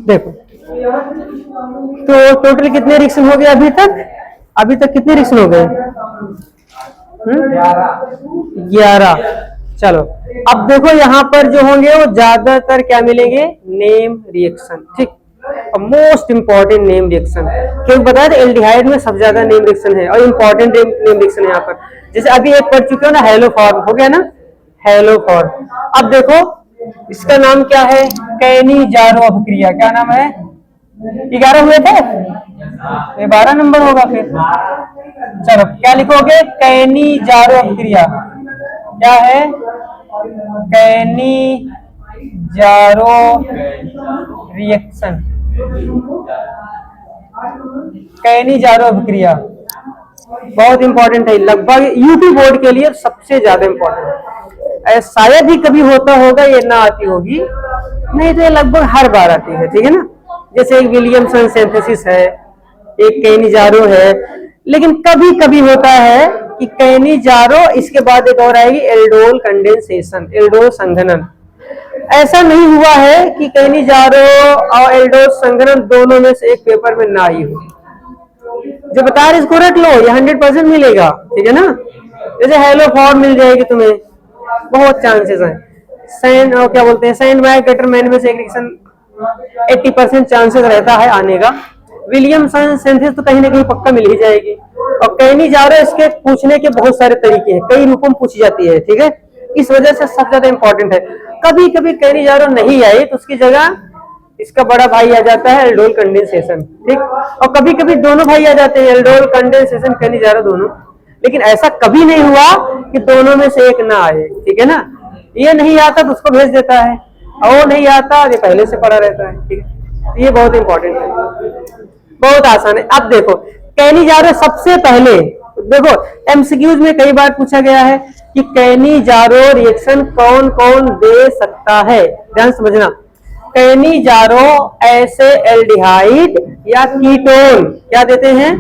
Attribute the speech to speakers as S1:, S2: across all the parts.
S1: देखो तो टोटल कितने रिएक्शन हो गए अभी तक? अभी तक कितने रिएक्शन हो गए? 11। चलो अब देखो यहाँ पर जो होंगे वो ज्यादातर क्या मिलेंगे? Name reaction. ठीक, मोस्ट इंपॉर्टेंट नेम रिएक्शन, क्योंकि बताया था एल्डिहाइड में सबसे ज्यादा नेम रिएक्शन है और इंपॉर्टेंट नेम रिएक्शन है यहाँ पर। जैसे अभी एक पढ़ चुके हो ना, हेलोफॉर्म हो गया ना, हेलोफॉर्म। अब देखो इसका नाम क्या है? कैनिजारो अभिक्रिया। क्या नाम है? 11 हुए थे, ये 12 नंबर होगा फिर। चलो क्या लिखोगे? कैनिजारो अभिक्रिया। क्या है? कैनिजारो रिएक्शन, कैनिजारो अभिक्रिया बहुत इंपॉर्टेंट है, लगभग यूपी बोर्ड के लिए सबसे ज्यादा इंपॉर्टेंट। शायद ही कभी होता होगा ये ना आती होगी, नहीं तो ये लगभग हर बार आती है। ठीक है ना, जैसे एक विलियमसन सिंथेसिस है, एक कैनिजारो है, लेकिन कभी कभी होता है कि कैनिजारो इसके बाद एक और आएगी एल्डोल कंडेंसेशन, एल्डोल संघनन। ऐसा नहीं हुआ है कि कैनिजारो और एल्डोल संघनन दोनों में से एक पेपर में ना आई हो। जो बता रहे इसको रख लो, ये 100% मिलेगा। ठीक है ना, जैसे हेलोफॉर्म मिल जाएगी तुम्हें, बहुत चांसेस हैं। सैंड और क्या बोलते हैं, सैंड बाय गटरमैन में से एक रिएक्शन 80% चांसेस रहता है आने का। विलियमसन सिंथेसिस तो कहीं ना कहीं पक्का मिल ही जाएगी। और कैनिजारो इसके पूछने के बहुत सारे तरीके हैं, कई रूपों में पूछी जाती है। ठीक है, इस वजह से सबसे ज्यादा इंपॉर्टेंट है। कभी कभी कैनिजारो नहीं आई तो उसकी जगह इसका बड़ा भाई आ जाता है एल्डोल कंडेंसेशन। ठीक, और कभी कभी दोनों भाई आ जाते हैं, एल्डोल कंडेंसेशन कैनिजारो दोनों। लेकिन ऐसा कभी नहीं हुआ कि दोनों में से एक ना आए। ठीक है ना, ये नहीं आता तो उसको भेज देता है, और वो नहीं आता ये पहले से पड़ा रहता है। ठीक है, ये बहुत इंपॉर्टेंट है, बहुत आसान है। अब देखो कैनिजारो सबसे पहले, देखो एमसीक्यूज में कई बार पूछा गया है कि कैनिजारो रिएक्शन कौन कौन दे सकता है। ध्यान समझना, कैनिजारो ऐसे एल्डिहाइड या कीटोन क्या देते हैं?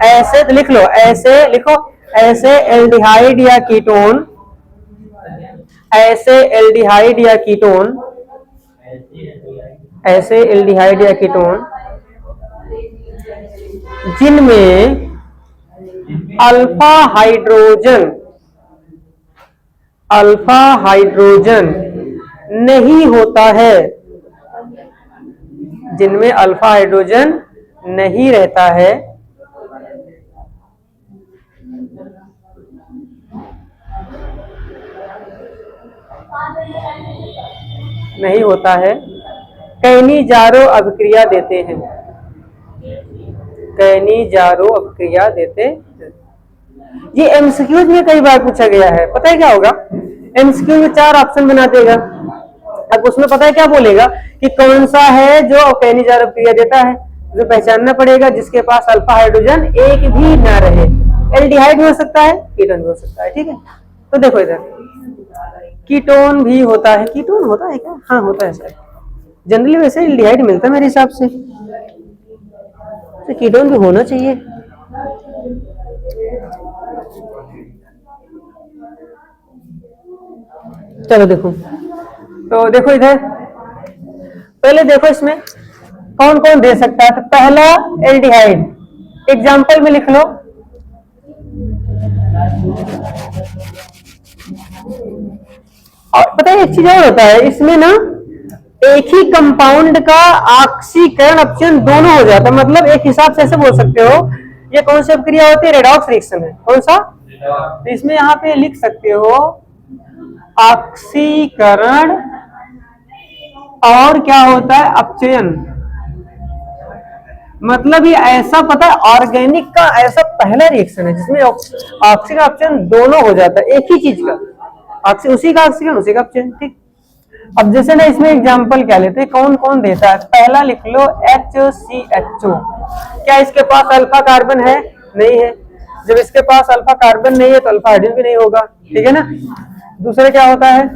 S1: ऐसे तो लिख लो, ऐसे लिखो, ऐसे एल्डिहाइड या कीटोन, ऐसे एल्डिहाइड या कीटोन, ऐसे एल्डिहाइड या कीटोन जिनमें अल्फा हाइड्रोजन नहीं होता है, जिनमें अल्फा हाइड्रोजन नहीं रहता है, नहीं होता है, कैनिजारो अभिक्रिया देते हैं, कैनिजारो अभिक्रिया देते हैं। ये एमसीक्यूज में कई बार पूछा गया है। पता है क्या होगा? एमसीक्यू में 4 ऑप्शन बना देगा। अब उसमें पता है क्या बोलेगा कि कौन सा है जो कैनिजारो अभिक्रिया देता है, जो पहचानना पड़ेगा जिसके पास अल्फा हाइड्रोजन एक भी ना रहे। एल्डिहाइड भी हो सकता है, कीटोन भी हो सकता है। ठीक है, तो देखो इधर कीटोन भी होता है। कीटोन होता है क्या? हाँ होता है सर, जनरली वैसे एल्डिहाइड मिलता है मेरे हिसाब से, तो कीटोन भी होना चाहिए। चलो देखो, तो देखो इधर पहले देखो इसमें कौन कौन दे सकता है। तो पहला एल्डिहाइड, एग्जाम्पल में लिख लो, और पता है एक चीज और होता है इसमें ना, एक ही कंपाउंड का ऑक्सीकरण अपचयन दोनों हो जाता है। मतलब एक हिसाब से ऐसे बोल सकते हो, ये कौन सी अभिक्रिया होती है? रेडॉक्स रिएक्शन है। कौन सा? तो इसमें यहाँ पे लिख सकते हो ऑक्सीकरण और क्या होता है? अपचयन। मतलब ये ऐसा पता है ऑर्गेनिक का ऐसा पहला रिएक्शन है जिसमें ऑक्सीकरण अपचयन दोनों हो जाता है, एक ही चीज का उसी का ऑक्सीकरण उसी का अपचयन। ठीक, अब जैसे ना इसमें एग्जांपल क्या लेते हैं, कौन कौन देता है। पहला लिख लो HCHO। क्या इसके पास अल्फा कार्बन है? नहीं है। जब इसके पास अल्फा कार्बन नहीं है तो अल्फा हाइड्रोजन भी नहीं होगा। ठीक है ना। दूसरा क्या होता है?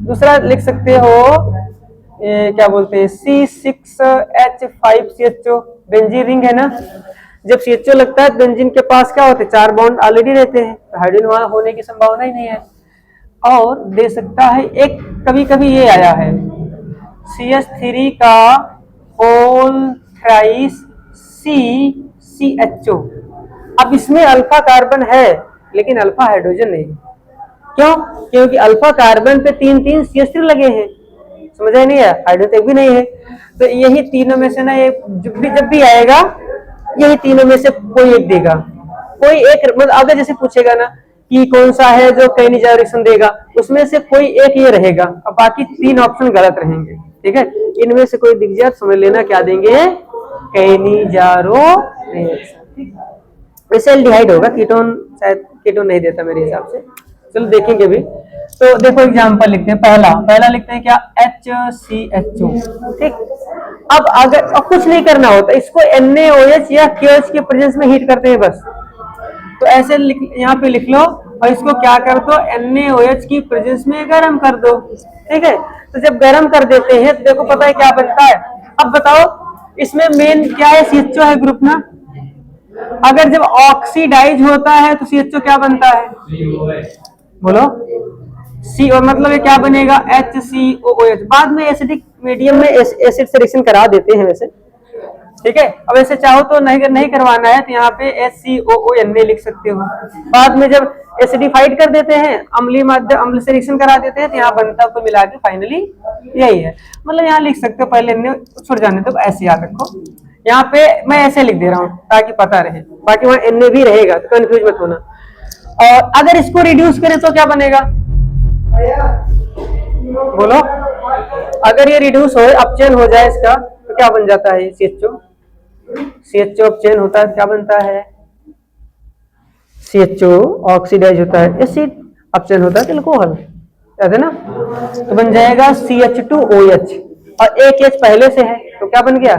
S1: दूसरा लिख सकते हो क्या बोलते हैं C6H5CHO, बेंजीन रिंग है ना। जब CHO लगता है बेंजीन के पास क्या होते हैं? 4 बॉन्ड ऑलरेडी रहते हैं, तो हाइड्रोजन वहां होने की संभावना ही नहीं है। और दे सकता है एक, कभी कभी ये आया है CH3 का होल थ्राइस CCHO। अब इसमें अल्फा कार्बन है लेकिन अल्फा हाइड्रोजन नहीं। क्यों? क्योंकि अल्फा कार्बन पे 3 CH3 लगे हैं। समझ आई नहीं है? हाइड्रोजन भी नहीं है। तो यही तीनों में से ना ये जब भी आएगा यही तीनों में से कोई एक देगा। कोई एक मतलब अगर जैसे पूछेगा ना कि कौन सा है जो कैनिजा रिएक्शन देगा, उसमें से कोई एक ये रहेगा और बाकी 3 ऑप्शन गलत रहेंगे। ठीक है, इनमें से कोई दिख जाए समझ लेना क्या देंगे, कैनिजारो रिएक्शन। वैसे एल्डिहाइड होगा, कीटोन शायद कीटोन नहीं देता मेरे हिसाब से। चलो देखेंगे भी। तो देखो एग्जांपल लिखते हैं। पहला लिखते हैं क्या, HCHO। ठीक, अब कुछ नहीं करना होता, इसको NaOH या KOH के प्रेजेंस में हीट करते हैं बस। तो ऐसे यहाँ पे लिख लो और इसको क्या कर दो, NaOH की प्रेजेंस में गर्म कर दो। ठीक है, तो जब गर्म कर देते हैं तो देखो पता है क्या बनता है। अब बताओ इसमें मेन क्या है, CHO है ग्रुप ना। अगर जब ऑक्सीडाइज होता है तो CHO क्या बनता है, बोलो, CO, मतलब ये क्या बनेगा, HCOOH। बाद में एसिडिक मीडियम में एसिड से रिएक्शन करा देते हैं वैसे। ठीक है, अब ऐसे चाहो तो नहीं करवाना है तो यहाँ पे HCOONA लिख सकते हो। बाद में जब एसिडिफाइड कर देते हैं, अम्लीय माध्यम अम्ल से रिएक्शन करा देते हैं तो यहाँ बनता को मिला के फाइनली यही है। मतलब यहाँ लिख सकते हो, पहले छोड़ जाने तो ऐसे याद रखो। यहाँ पे मैं ऐसे लिख दे रहा हूँ ताकि पता रहे, बाकी वहाँ Na भी रहेगा तो कंफ्यूज मत होना। और अगर इसको रिड्यूस करें तो क्या बनेगा, बोलो, अगर ये रिड्यूस हो अपचयन हो जाए इसका तो क्या बन जाता है, CHO अपचयन होता है, क्या बनता है, CHO ऑक्सीडाइज होता है, एसिड अपचयन होता है अल्कोहल, याद है ना। तो बन जाएगा CH2OH और एक H पहले से है तो क्या बन गया,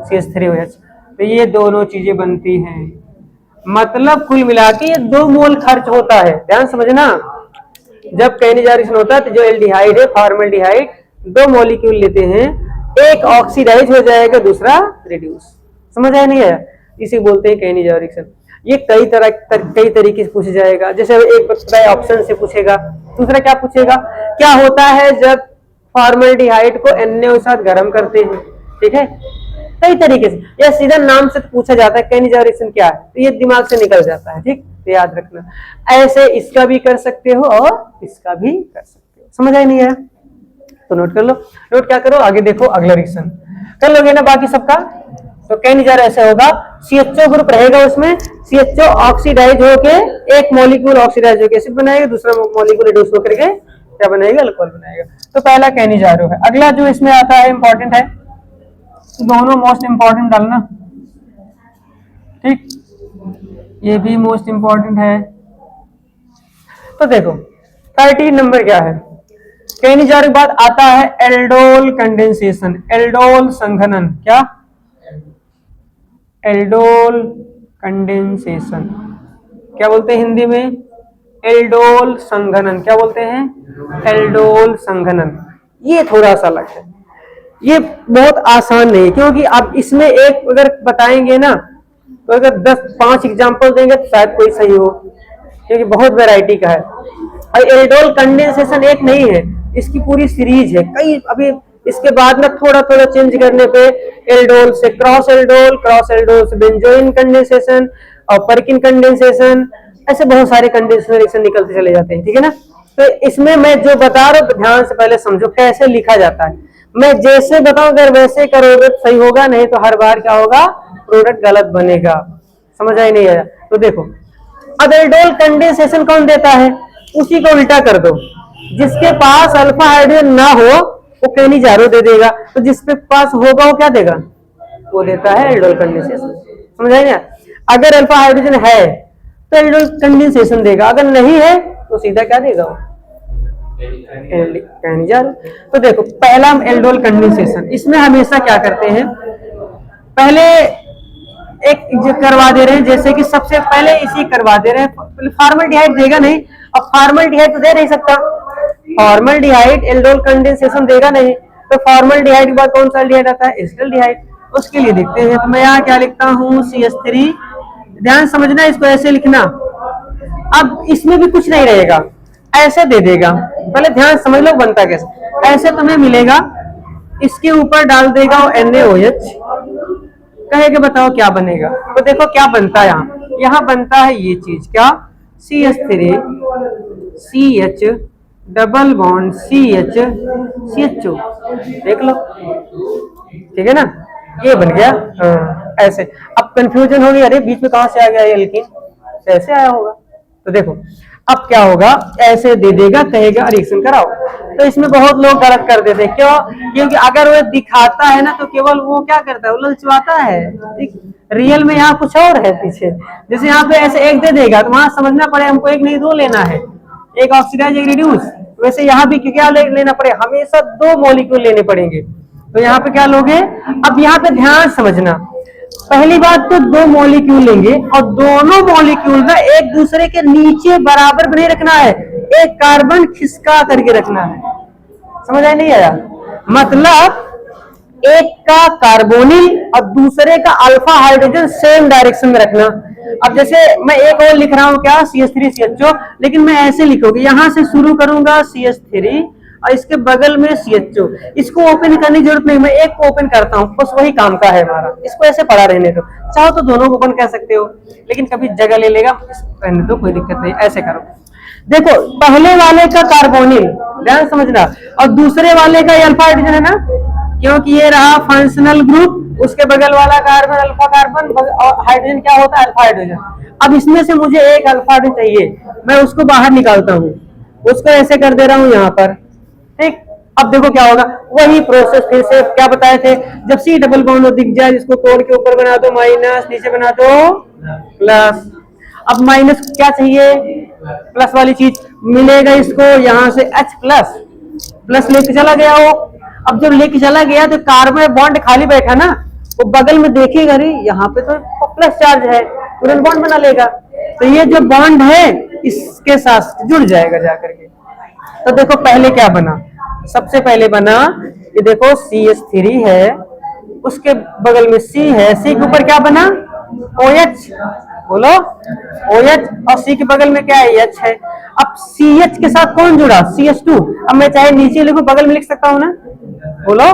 S1: CH3OH। तो ये दोनों चीजें बनती हैं। मतलब कुल मिला के ये 2 मोल खर्च होता है। ध्यान समझना, जब कैनिजा रिएक्शन होता है तो जो एल्डिहाइड है फॉर्मल्डिहाइड 2 मॉलिक्यूल लेते हैं, एक ऑक्सीडाइज हो जाएगा दूसरा रिड्यूस। समझ आया नहीं है? इसी बोलते हैं कैनिजा रिएक्शन। ये कई तरीके से पूछा जाएगा। जैसे एक बताए ऑप्शन से पूछेगा, दूसरा क्या पूछेगा, क्या होता है जब फॉर्मल्डिहाइड को NaO के साथ गर्म करते हैं। ठीक है, कई तरीके से, या सीधा नाम से पूछा जाता है कैनिजा रिएक्शन क्या है, तो ये दिमाग से निकल जाता है। ठीक, तो याद रखना, ऐसे इसका भी कर सकते हो और इसका भी कर सकते हो। समझ आई नहीं है तो नोट कर लो। नोट क्या करो, आगे देखो अगला रिएक्शन कर लोगे ना बाकी सबका। तो कैनिजा ऐसे होगा, CHO ग्रुप रहेगा उसमें, CHO ऑक्सीडाइज होके एक मॉलिक्यूल ऑक्सीडाइज होके एसिड बनाएगा, दूसरा मॉलिक्यूल रिड्यूस होकर के क्या बनाएगा, अल्कोहल बनाएगा। तो पहला कैनिजारो है। अगला जो इसमें आता है इंपॉर्टेंट है, दोनों मोस्ट इंपॉर्टेंट डालना। ठीक, ये भी मोस्ट इंपॉर्टेंट है। तो देखो 13 नंबर क्या है, कैनिजार के बाद आता है एल्डोल कंडेंसेशन, एल्डोल संघनन। क्या, एल्डोल कंडेंसेशन क्या बोलते हैं हिंदी में, एल्डोल संघनन। क्या बोलते हैं, एल्डोल संघनन। ये थोड़ा सा अलग है, ये बहुत आसान नहीं है, क्योंकि आप इसमें एक अगर बताएंगे ना तो अगर 10-5 एग्जाम्पल देंगे तो शायद कोई सही हो, क्योंकि बहुत वैरायटी का है। और एल्डोल कंडेंसेशन एक नहीं है, इसकी पूरी सीरीज है। कई अभी इसके बाद में थोड़ा थोड़ा चेंज करने पे एल्डोल से क्रॉस एल्डोल से बेंजोइन कंडेंसेशन और परकिन कंडेंसेशन, ऐसे बहुत सारे कंडेंसेशन रिएक्शन निकलते चले जाते हैं। ठीक है ना, तो इसमें मैं जो बता रहा हूँ ध्यान से पहले समझो कैसे लिखा जाता है। मैं जैसे बताऊं अगर वैसे करोगे तो सही होगा, नहीं तो हर बार क्या होगा, प्रोडक्ट गलत बनेगा। समझ आई नहीं आया? तो देखो अब एल्डोल कंडेंसेशन कौन देता है, उसी को उल्टा कर दो। जिसके पास अल्फा हाइड्रोजन ना हो वो कैनिजारो दे देगा, तो जिसके पास होगा वो क्या देगा, वो देता है एल्डोल कंडेंसेशन। समझ आई ना? अगर अल्फा हाइड्रोजन है तो एल्डोल कंडेंसेशन देगा, अगर नहीं है तो सीधा क्या देगा, वो कैनिजारो। तो देखो पहला एल्डोल कंडेंसेशन, इसमें हमेशा क्या करते हैं, पहले एक करवा दे रहे हैं, जैसे कि सबसे पहले इसी करवा दे रहे हैं। फॉर्मल्डिहाइड देगा नहीं, अब फॉर्मल्डिहाइड तो दे नहीं सकता, फॉर्मल्डिहाइड एल्डोल कंडेंसेशन देगा नहीं, तो फॉर्मल्डिहाइड के बाद कौन सा एल्डिहाइड आता है, एसिटाल्डिहाइड। उसके लिए देखते हैं, तो मैं यहाँ क्या लिखता हूँ, CH3। ध्यान समझना, इसको ऐसे लिखना। अब इसमें भी कुछ नहीं रहेगा, ऐसे दे देगा। पहले ध्यान समझ लो बनता कैसे। ऐसे तुम्हें मिलेगा इसके ऊपर डाल देगा वो NaOH, कहेगा बताओ क्या बनेगा। तो देखो क्या बनता है, यहाँ बनता है ये चीज क्या, CH3 CH double bond CH CHO, देख लो, ठीक है ना, ये बन गया। हाँ ऐसे। अब कंफ्यूजन हो गई, अरे बीच में कहां से आ गया ये एल्कीन, कैसे आया होगा। तो देखो अब क्या होगा, ऐसे दे देगा, कहेगा रिएक्शन कराओ। तो इसमें बहुत लोग गलत कर देते हैं, क्यों, क्योंकि अगर वो दिखाता है ना तो केवल वो क्या करता है, वो ललचवाता है, ठीक। रियल में यहाँ कुछ और है पीछे। जैसे यहाँ पे ऐसे एक दे देगा तो वहां समझना पड़े हमको एक नहीं दो लेना है, एक ऑक्सीडाइज एक रिड्यूस। वैसे यहाँ भी क्या लेना पड़े, हमेशा 2 मॉलिक्यूल लेने पड़ेंगे। तो यहाँ पे क्या लोगे, अब यहाँ पे ध्यान समझना, पहली बात तो 2 मॉलिक्यूल लेंगे और दोनों मॉलिक्यूल ना एक दूसरे के नीचे बराबर बने रखना है, एक कार्बन खिसका करके रखना है। समझ आया नहीं आया, मतलब एक का कार्बोनिल और दूसरे का अल्फा हाइड्रोजन सेम डायरेक्शन में रखना। अब जैसे मैं एक और लिख रहा हूं क्या, CH3 CHO, लेकिन मैं ऐसे लिखोगे, यहां से शुरू करूंगा CH3 और इसके बगल में CHO। इसको ओपन करने की जरूरत नहीं, मैं एक को ओपन करता हूं, बस वही काम का है हमारा। इसको ऐसे पड़ा रहने दो, चाहो तो दोनों को ओपन कर सकते हो, लेकिन कभी जगह ले लेगा, रहने दो, कोई दिक्कत नहीं, ऐसे करो। देखो पहले वाले का कार्बोनिल, ध्यान समझना, और दूसरे वाले का अल्फा हाइड्रोजन है ना, क्योंकि ये रहा फंक्शनल ग्रुप, उसके बगल वाला कार्बन अल्फा कार्बन, और हाइड्रोजन क्या होता है, अल्फा हाइड्रोजन। अब इसमें से मुझे एक अल्फा हाइड्रोजन चाहिए, मैं उसको बाहर निकालता हूँ, उसको ऐसे कर दे रहा हूँ यहाँ पर, ठीक। अब देखो क्या होगा, वही प्रोसेस फिर से क्या बताए थे, जब C डबल बॉन्ड दिख जाए, इसको तोड़ के ऊपर बना दो माइनस, नीचे बना दो प्लस। अब माइनस क्या चाहिए, प्लस वाली चीज मिलेगा इसको, यहाँ से H प्लस प्लस लेके चला गया वो। अब जब लेके चला गया तो कार्बन बॉन्ड खाली बैठा ना, वो बगल में देखेगा, अरे यहाँ पे तो प्लस चार्ज है, तुरंत बॉन्ड बना लेगा। तो ये जो बॉन्ड है इसके साथ जुड़ जाएगा जाकर के। तो देखो पहले क्या बना, सबसे पहले बना ये देखो CH3 है, उसके बगल में C है, C के ऊपर क्या बना OH, बोलो OH, और C के बगल में क्या है H है। अब CH के साथ कौन जुड़ा, CH2। अब मैं चाहे नीचे लिखूं बगल में लिख सकता हूं ना, बोलो,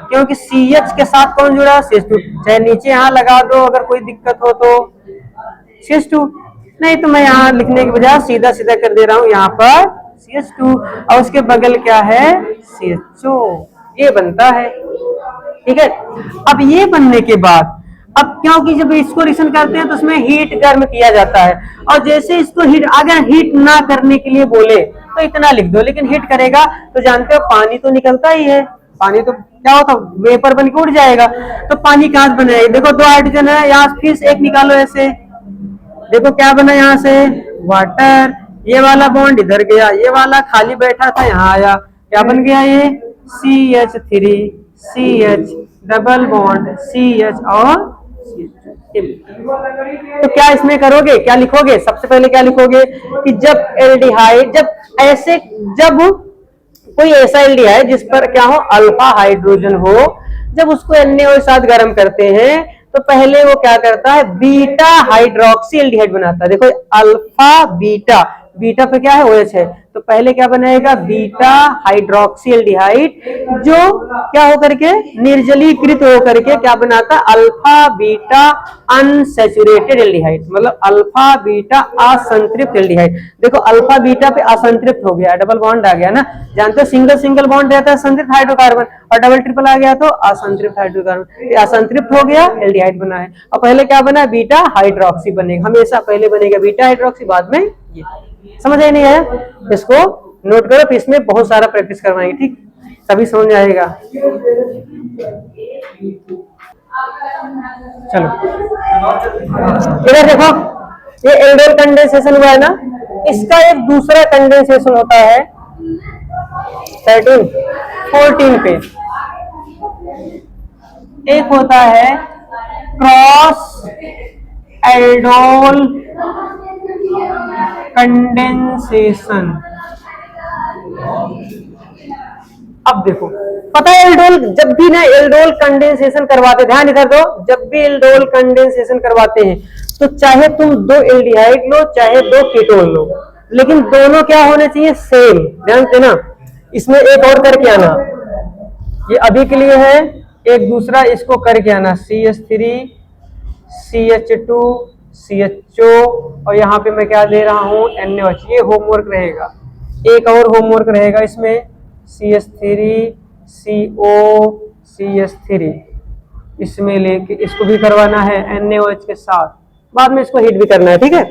S1: क्योंकि CH के साथ कौन जुड़ा, CH2। चाहे नीचे यहाँ लगा दो अगर कोई दिक्कत हो तो CH2, नहीं तो मैं यहाँ लिखने के बजाय सीधा सीधा कर दे रहा हूँ यहाँ पर CH2, और उसके बगल क्या है CHO, ये बनता है, ठीक है। अब ये बनने के बाद, अब क्योंकि जब इसको रिएक्शन करते हैं तो उसमें हीट गर्म किया जाता है, और जैसे इसको हीट, अगर हीट ना करने के लिए बोले तो इतना लिख दो, लेकिन हीट करेगा तो जानते हो पानी तो निकलता ही है, पानी तो क्या होता वेपर बन के उड़ जाएगा। तो पानी कहाँ से बनेगा, देखो 2 हाइड्रोजन है, यहाँ फिर से एक निकालो ऐसे, देखो क्या बना यहाँ से वाटर, ये वाला बॉन्ड इधर गया, ये वाला खाली बैठा था यहाँ आया, क्या बन गया ये CH3 CH double bond CH और तो क्या इसमें करोगे, क्या लिखोगे, सबसे पहले क्या लिखोगे कि जब एल्डिहाइड, जब कोई ऐसा एल्डिहाइड जिस पर क्या हो अल्फा हाइड्रोजन हो, जब उसको NaOH साथ गर्म करते हैं तो पहले वो क्या करता है, बीटा हाइड्रोक्सी एल्डिहाइड बनाता है। देखो अल्फा बीटा, बीटा पे क्या है OH है, तो पहले क्या बनाएगा बीटा हाइड्रोक्सी एल्डिहाइड, जो क्या होकर के निर्जलीकृत होकर के क्या बनाता है अल्फा बीटा अनसैचुरेटेड एल्डिहाइड, मतलब अल्फा बीटा असंतृप्त एल्डिहाइड। देखो अल्फा बीटा पे असंतृप्त हो गया, डबल बॉन्ड आ गया ना, जानते हो सिंगल सिंगल बॉन्ड रहता है संतृप्त हाइड्रोकार्बन, और डबल ट्रिपल आ गया तो असंतृप्त हाइड्रोकार्बन, असंतृप्त हो गया एल्डिहाइड बना है। और पहले क्या बना, बीटा हाइड्रोक्सी बनेगा, हमेशा पहले बनेगा बीटा हाइड्रोक्सी, बाद में ये। समझ आई नहीं है, इसको नोट करो, फिर इसमें बहुत सारा प्रैक्टिस करवाएंगे, ठीक, तभी समझ आएगा। चलो इधर देखो, ये एल्डोल कंडेंसेशन हुआ है ना, इसका एक दूसरा कंडेंसेशन होता है 14 पे, एक होता है क्रॉस एल्डोल कंडेंसेशन। अब देखो पता है एल्डोल, जब भी ना एल्डोल कंडेंसेशन करवाते, ध्यान इधर दो, जब भी एल्डोल कंडेंसेशन करवाते हैं तो चाहे तुम 2 एल्डिहाइड लो चाहे 2 कीटोन लो, लेकिन दोनों क्या होने चाहिए सेम, ध्यान देना। इसमें एक और करके आना, ये अभी के लिए है। एक दूसरा इसको करके आना, CH3 CH2 CHO, और यहाँ पे मैं क्या दे रहा हूँ NaOH। ये होमवर्क रहेगा। एक और होमवर्क रहेगा इसमें, CH3 CO CH3, इसमें लेके इसको भी करवाना है NaOH के साथ, बाद में इसको हीट भी करना है, ठीक है।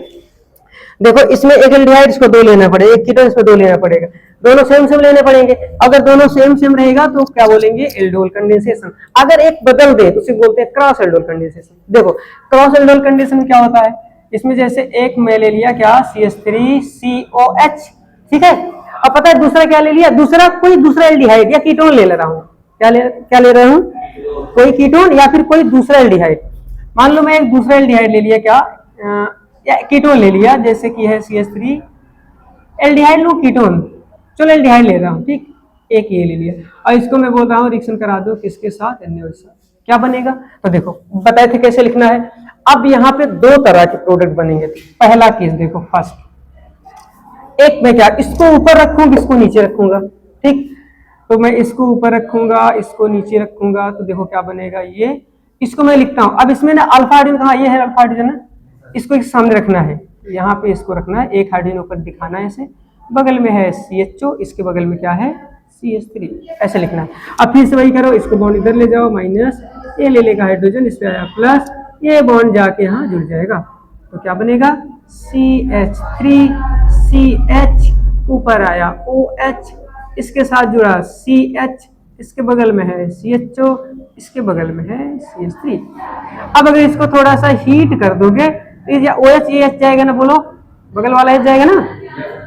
S1: देखो इसमें एक एल्डिहाइड इसको 2 लेना पड़ेगा, एक कीटोन इसमें 2 लेना पड़ेगा, दोनों सेम सेम लेने पड़ेंगे। अगर दोनों सेम सेम रहेगा तो क्या बोलेंगे, एल्डोल कंडेंसेशन। अगर एक बदल दे तो उसे बोलते हैं क्रॉस एल्डोल कंडेंसेशन। देखो क्रॉस एल्डोल कंडेंसेशन क्या होता है, इसमें जैसे एक मैं ले लिया क्या, CH3COH, ठीक है। अब पता है दूसरा क्या ले लिया, दूसरा कोई दूसरा एल्डिहाइड या कीटोन ले रहा हूँ। क्या ले रहा हूँ, कोई कीटोन या फिर कोई दूसरा एल्डिहाइड। मान लो मैं एक दूसरा एल्डिहाइड ले लिया क्या, या कीटोन ले लिया, जैसे कि है CH3 एल्डिहाइड लो कीटोन, चलो एल्डिहाइड ले रहा हूँ, ठीक। एक ये ले लिया और इसको मैं बोल रहा हूँ रिएक्शन करा दो किसके साथ, NaOH के साथ। क्या बनेगा, तो देखो बताए थे कैसे लिखना है। अब यहाँ पे 2 तरह के प्रोडक्ट बनेंगे। पहला केस देखो, फर्स्ट एक मैं क्या इसको ऊपर रखूंगा, इसको नीचे रखूंगा, ठीक। तो मैं इसको ऊपर रखूंगा, इसको नीचे रखूंगा, तो देखो क्या बनेगा, ये इसको मैं लिखता हूं। अब इसमें ना अल्फा हाइड्रोजन कहाँ, ये है अल्फा हाइड्रोजन है, इसको एक सामने रखना है, यहाँ पे इसको रखना है, एक हाइड्रोजन ऊपर दिखाना है ऐसे, बगल में है CHO, इसके बगल में क्या है CH3, ऐसे लिखना है। अब फिर से वही करो, इसको बॉन्ड इधर ले जाओ, माइनस, ये ले लेगा हाइड्रोजन, इस पे आया प्लस, ये बॉन्ड जाके यहाँ जुड़ जाएगा, तो क्या बनेगा CH3CH, ऊपर आया OH, इसके साथ जुड़ा CH, इसके बगल में है CHO, इसके बगल में है CH3। अब अगर इसको थोड़ा सा हीट कर दोगे तो ये OH ये H जाएगा ना, बोलो बगल वाला H जाएगा ना,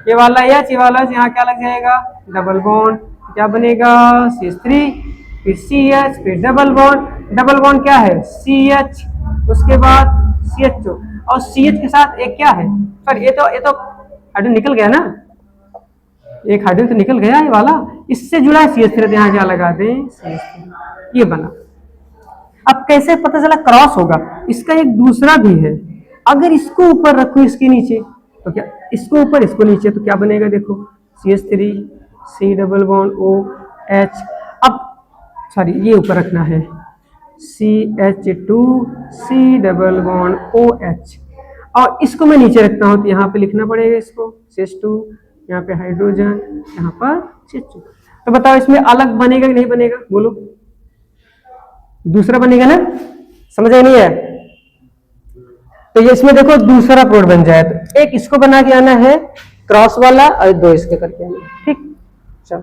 S1: ये वाला H, ये वाला H, यहाँ क्या लग जाएगा डबल बॉन्ड, क्या बनेगा CH3, फिर CH, फिर डबल बॉन्ड क्या है CH, उसके बाद CHO, और CH के साथ एक क्या है, सर ये तो हाइड्रोजन निकल गया ना, एक हाइड्रोजन तो निकल गया ये वाला, इससे जुड़ा है CH3, यहाँ क्या लगा दें CH3, ये बना। अब कैसे पता चला क्रॉस होगा, इसका एक दूसरा भी है। अगर इसको ऊपर रखो इसके नीचे तो क्या, इसको ऊपर इसको नीचे तो क्या बनेगा, देखो CH3 C double bond OH, अब सॉरी ये ऊपर रखना है CH2 C double bond OH, और इसको मैं नीचे रखता हूँ तो यहाँ पे लिखना पड़ेगा इसको CH2, यहाँ पे हाइड्रोजन, यहाँ पर CH2। तो बताओ इसमें अलग बनेगा कि नहीं बनेगा, बोलो दूसरा बनेगा ना, समझ नहीं है। तो ये इसमें देखो दूसरा प्रोडक्ट बन जाए, तो एक इसको बना के आना है क्रॉस वाला और 2 इसके करके आना, ठीक। चलो